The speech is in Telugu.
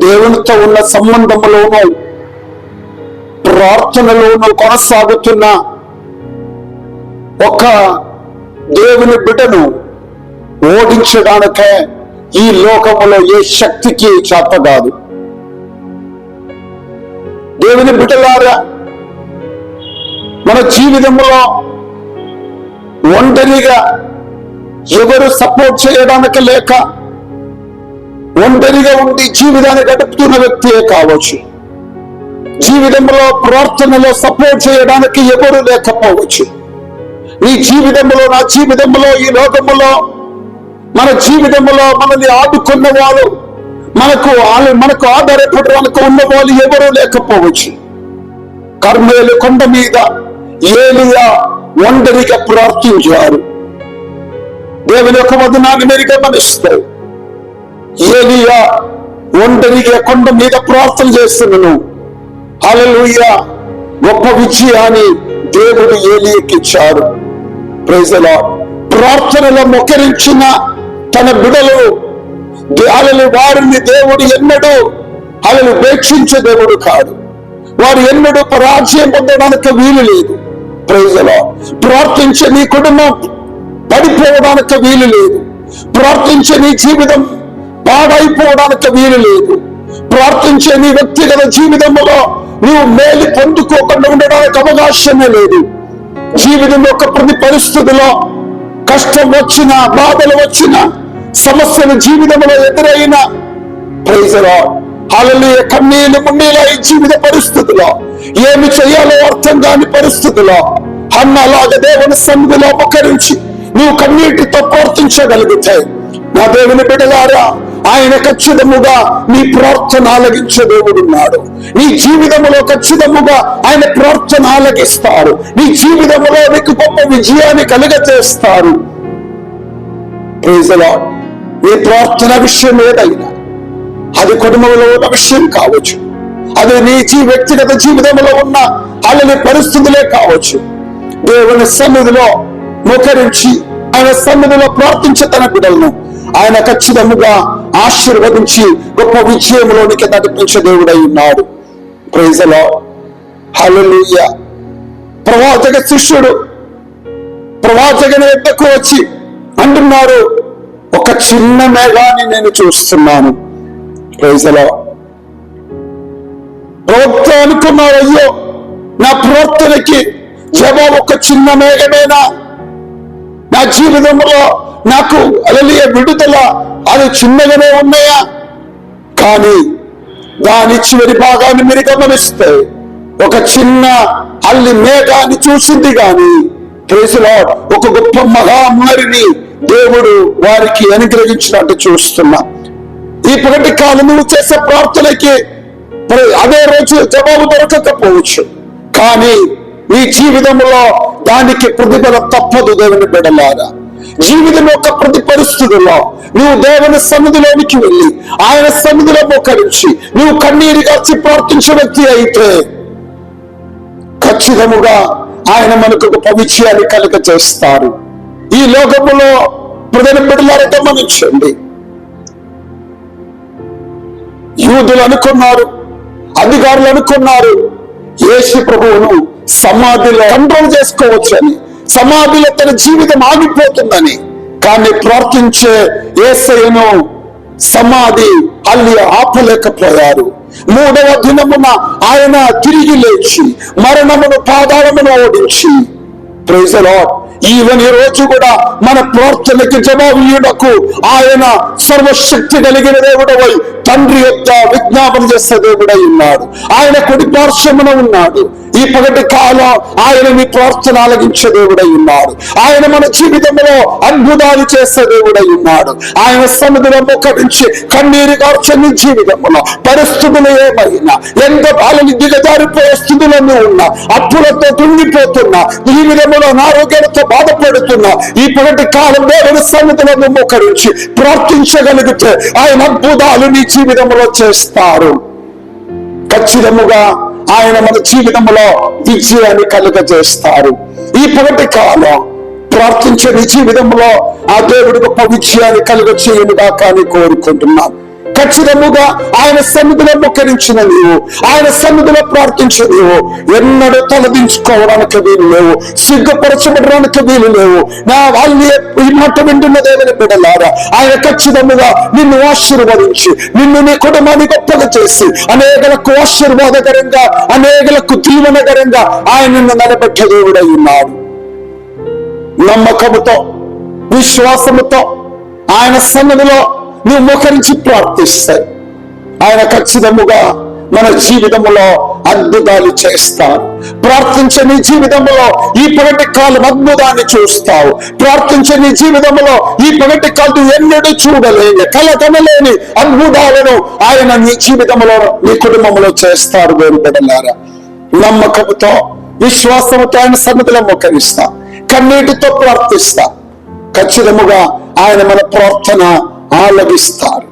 దేవునితో ఉన్న సంబంధంలోనూ ప్రార్థనలోనూ కొనసాగుతున్న ఒక దేవుని బిడ్డను ఓడించడానికే ఈ లోకములో ఏ శక్తికి చేత కాదు. దేవుని బిడ్డలారా, మన జీవితంలో ఒంటరిగా ఎవరు సపోర్ట్ చేయడానికి లేక ఒంటరిగా ఉండి జీవితాన్ని గడుపుతున్న వ్యక్తియే కావచ్చు. జీవితంలో ప్రార్థనలో సపోర్ట్ చేయడానికి ఎవరు లేకపోవచ్చు. నీ జీవితంలో, నా జీవితంలో, ఈ లోకములో, మన జీవితంలో మనల్ని ఆదుకున్న వాళ్ళు, మనకు ఆధారపడడానికి ఉన్న వాళ్ళు ఎవరూ లేకపోవచ్చు. కర్మేలు కొండ మీద ఏలియా ఒంటరిగా ప్రార్థించారు. దేవుని యొక్క వదనాన్ని మీరు గమనిస్తారు. ఏలియా ఒంటరిగా కొండ మీద ప్రార్థన చేస్తున్నాను. హల్లెలూయా! గొప్ప విజయాన్ని దేవుడు ఏలియాకి ఇచ్చాడు. Praise the lord. ప్రార్థనలో మోకరించిన తన బిడ్డలు వారిని దేవుడు ఎన్నడూ ఉపేక్షించే దేవుడు కాదు. వారు ఎన్నడూ పరాజయం పొందడానికి వీలు లేదు. Praise the lord. ప్రార్థించే నీ కుటుంబం పడిపోవడానికి వీలు లేదు. ప్రార్థించే నీ జీవితం పాడైపోవడానికి వీలు లేదు. ప్రార్థించే నీ వ్యక్తిగత జీవితంలో నీవు మేలు పొందుకోకుండా ఉండడానికి అవకాశమే లేదు. జీవితం యొక్క ప్రతి పరిస్థితిలో కష్టం వచ్చిన, బాధలు వచ్చిన, సమస్యలు జీవితంలో ఎదురైన, ప్రైజ్ ది లార్డ్, హల్లెలూయా, కన్నీళ్లు మున్నీలా ఈ జీవిత పరిస్థితిలో ఏమి చేయాలో అర్థం కాని పరిస్థితిలో అన్నలాగా దేవుని సన్నిధిలో మోకరించి నీవు కన్నీటితో ప్రార్థించగలిగితే, నా దేవుని బిడ్డలారా, ఆయన ఖచ్చితముగా నీ ప్రార్థన ఆలగించే దేవుడున్నాడు. నీ జీవితంలో ఖచ్చితముగా ఆయన ప్రార్థన ఆలగిస్తారు. నీ జీవితంలో నీకు గొప్ప విజయాన్ని కలుగజేస్తారు. Praise the lord. నీ ప్రార్థన విషయం ఏదైనా, అది కుటుంబంలో ఉన్న విషయం కావచ్చు, అది నీ వ్యక్తిగత జీవితంలో ఉన్న అలాంటి పరిస్థితులే కావచ్చు. దేవుని సన్నిధిలో మోకరించి ఆయన సన్నిధిలో ప్రార్థించే తన బిడ్డలను ఆయన ఖచ్చితంగా ఆశీర్వదించి గొప్ప విజయంలోనికి నడిపించే దేవుడై ఉన్నాడు. Praise the Lord. హల్లెలూయా. ప్రవాచక శిష్యుడు ప్రవాచకుని వద్దకు వచ్చి అంటున్నారు, ఒక చిన్న మేఘాన్ని నేను చూస్తున్నాను. Praise the lord. ప్రవక్త అనుకున్నారు, అయ్యో నా ప్రార్థనకి జవాబు ఒక చిన్న మేఘమేనా? నా జీవితంలో నాకు హల్లెలూయా విడుదల అది చిన్నగానే ఉన్నాయా? కానీ దాని చివరి భాగాన్ని మీరు గమనిస్తే ఒక చిన్న అల్లి మేఘాన్ని చూసింది. కానీ ప్రైజ్ ది లార్డ్, ఒక గొప్ప మహామారిని దేవుడు వారికి అనుగ్రహించినట్టు చూస్తున్నా. ఈ పగటి కాలం నువ్వు చేసే ప్రార్థనకి అదే రోజు జవాబు దొరకకపోవచ్చు, కానీ నీ జీవితంలో దానికి ప్రతిఫలం తప్పదు. దేవుని బిడ్డలారా, జీవితం యొక్క ప్రతి పరిస్థితుల్లో నువ్వు దేవుని సన్నిధిలోనికి వెళ్ళి ఆయన సన్నిధిలో మోకరించి నువ్వు కన్నీరు గార్చి ప్రార్థించే వ్యక్తి అయితే ఖచ్చితముగా ఆయన మనకు గొప్ప విజయాన్ని కలుగజేస్తారు. ఈ లోకములో ప్రజల బిడ్డలారా గమనించండి. యూదులు అనుకున్నారు, అధికారులు అనుకున్నారు యేసు ప్రభువును సమాధిలో కంట్రోల్ చేసుకోవచ్చని, సమాధిలో తన జీవితం ఆగిపోతుందని. కానీ ప్రార్థించే యేసయ్యను సమాధి అల్లి ఆపలేకపోయారు. 3వ దినమున ఆయన తిరిగి లేచి మరణమును పాతాళమును ఓడించి, ప్రైజ్ ది లార్డ్, ఈవెన్ ఈ రోజు కూడా మన ప్రార్థనకి జవాబుకు ఆయన సర్వశక్తి కలిగిన దేవుడవై తండ్రి యొక్క విజ్ఞాపన చేసే దేవుడై ఉన్నాడు. ఆయన కుడి పార్శ్వమున ఉన్నాడు. ఈ పగటి కాలం ఆయన మీ ప్రార్థన ఆలగించే దేవుడై ఉన్నాడు. ఆయన మన జీవితంలో అద్భుతాలు చేసే దేవుడై ఉన్నాడు. ఆయన సన్నిధిలో మోకరించి కన్నీరు కార్చే నీ జీవితంలో పరిస్థితులు ఏమైనా, ఎంత బాలని దిగజారిపోయే స్థితులను ఉన్నా, అప్పులతో కుంగిపోతున్నా, జీవితంలో అనారోగ్యాలతో బాధపడుతున్నా, ఈ పగటి కాలం దేవుని సన్నిధిలో మోకరించి ప్రార్థించగలిగితే ఆయన అద్భుతాలు నీ జీవితంలో చేస్తారు. ఖచ్చితముగా ఆయన మన జీవితంలో విజయాన్ని కలుగజేస్తారు. ఈ పగటి కాలం ప్రార్థించే నీ జీవితంలో ఆ దేవుడు గొప్ప విజయాన్ని కలుగచేయునుగా కానీ కోరుకుంటున్నాను. ఖచ్చితముగా ఆయన సన్నిధిలో మోకరించిన నీవు, ఆయన సన్నిధిలో ప్రార్థించిన నీవు ఎన్నడూ తలదించుకోవడానికి వీలు లేవు, సిగ్గుపరచబడడానికి వీలు లేవు. నా వాళ్ళు ఈ మాట వింటున్న దేవుని బిడ్డలారా, ఆయన ఖచ్చితముగా నిన్ను ఆశీర్వదించి నిన్ను నీ కుటుంబాన్ని గొప్పగా చేసి అనేకులకు ఆశీర్వాదకరంగా, అనేకులకు దీవెనకరంగా ఆయన నిన్ను నిలబెట్టే దేవుడై ఉన్నాడు. నమ్మకముతో, విశ్వాసముతో ఆయన సన్నిధిలో నువ్వు మోకరించి ప్రార్థిస్తాయి ఆయన ఖచ్చితముగా మన జీవితంలో అద్భుతాలు చేస్తారు. ప్రార్థించే నీ జీవితంలో ఈ పగటి కాలం అద్భుతాన్ని చూస్తావు. ప్రార్థించే నీ జీవితంలో ఈ పగటి కాలం ఎన్నడూ చూడలేని, కలకనలేని అద్భుతాలను ఆయన నీ జీవితంలో, నీ కుటుంబంలో చేస్తారు. వేరుబడలారా, నమ్మకంతో, విశ్వాసంతో ఆయన సన్నిధిలో మోకరిస్తా, కన్నీటితో ప్రార్థిస్తా. ఖచ్చితముగా ఆయన మన ప్రార్థన ఆలపిస్తారు.